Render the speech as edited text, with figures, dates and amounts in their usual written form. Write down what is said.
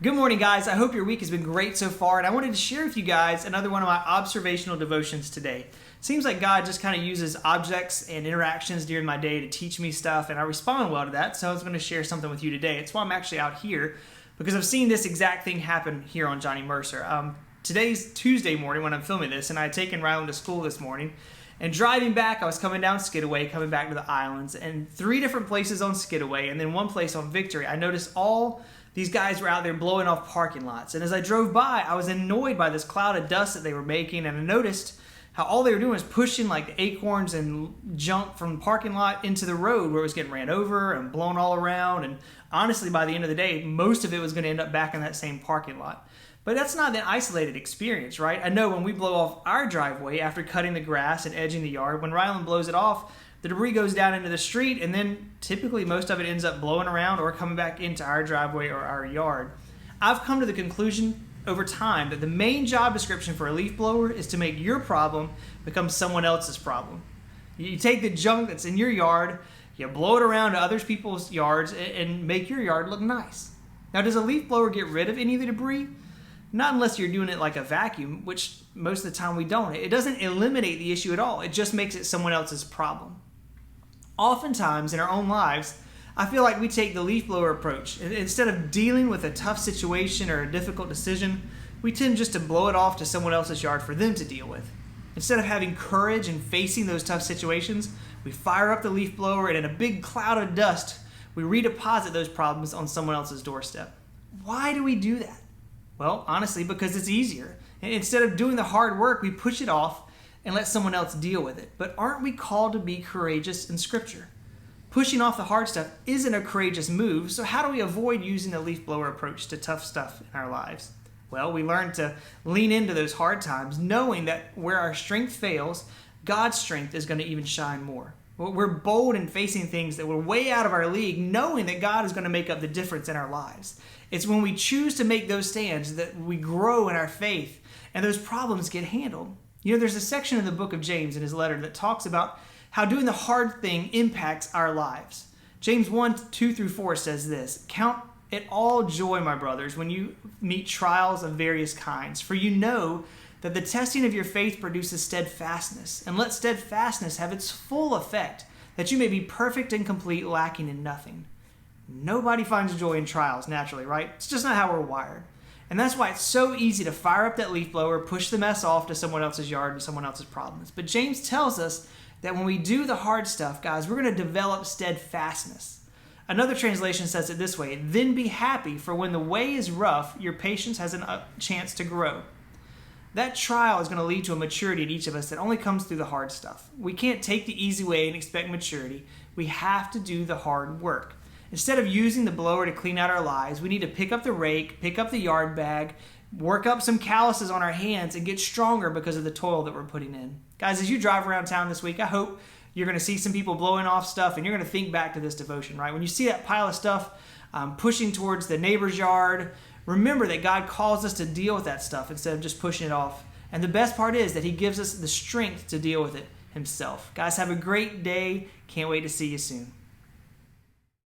Good morning, guys. I hope your week has been great so far, and I wanted to share with you guys another one of my observational devotions today. Seems like God just kind of uses objects and interactions during my day to teach me stuff, and I respond well to that, so I was going to share something with you today. It's why I'm actually out here, because I've seen this exact thing happen here on Johnny Mercer. Today's Tuesday morning when I'm filming this, and I had taken Rylan to school this morning, and driving back, I was coming down Skidaway, coming back to the islands, and 3 different places on Skidaway, and then one place on Victory, I noticed all these guys were out there blowing off parking lots. And as I drove by, I was annoyed by this cloud of dust that they were making, and I noticed how all they were doing was pushing like the acorns and junk from the parking lot into the road where it was getting ran over and blown all around. And honestly, by the end of the day, most of it was going to end up back in that same parking lot. But that's not an isolated experience, right? I know when we blow off our driveway after cutting the grass and edging the yard, when Rylan blows it off, the debris goes down into the street, and then typically most of it ends up blowing around or coming back into our driveway or our yard. I've come to the conclusion over time that the main job description for a leaf blower is to make your problem become someone else's problem. You take the junk that's in your yard, you blow it around to other people's yards, and make your yard look nice. Now, does a leaf blower get rid of any of the debris? Not unless you're doing it like a vacuum, which most of the time we don't. It doesn't eliminate the issue at all. It just makes it someone else's problem. Oftentimes in our own lives, I feel like we take the leaf blower approach. Instead of dealing with a tough situation or a difficult decision, we tend just to blow it off to someone else's yard for them to deal with. Instead of having courage and facing those tough situations, we fire up the leaf blower, and in a big cloud of dust, we redeposit those problems on someone else's doorstep. Why do we do that? Well, honestly, because it's easier. Instead of doing the hard work, we push it off and let someone else deal with it. But aren't we called to be courageous in Scripture? Pushing off the hard stuff isn't a courageous move, so how do we avoid using the leaf blower approach to tough stuff in our lives? Well, we learn to lean into those hard times, knowing that where our strength fails, God's strength is going to even shine more. We're bold in facing things that were way out of our league, knowing that God is going to make up the difference in our lives. It's when we choose to make those stands that we grow in our faith, and those problems get handled. You know, there's a section in the book of James in his letter that talks about how doing the hard thing impacts our lives. James 1:2-4 says this: "Count it all joy, my brothers, when you meet trials of various kinds, for you know that the testing of your faith produces steadfastness, and let steadfastness have its full effect, that you may be perfect and complete, lacking in nothing." Nobody finds joy in trials naturally, right? It's just not how we're wired. And that's why it's so easy to fire up that leaf blower, push the mess off to someone else's yard and someone else's problems. But James tells us that when we do the hard stuff, guys, we're going to develop steadfastness. Another translation says it this way: "Then be happy, for when the way is rough, your patience has a chance to grow." That trial is going to lead to a maturity in each of us that only comes through the hard stuff. We can't take the easy way and expect maturity. We have to do the hard work. Instead of using the blower to clean out our lives, we need to pick up the rake, pick up the yard bag, work up some calluses on our hands, and get stronger because of the toil that we're putting in. Guys, as you drive around town this week, I hope you're going to see some people blowing off stuff, and you're going to think back to this devotion, right? When you see that pile of stuff pushing towards the neighbor's yard, remember that God calls us to deal with that stuff instead of just pushing it off. And the best part is that He gives us the strength to deal with it Himself. Guys, have a great day. Can't wait to see you soon.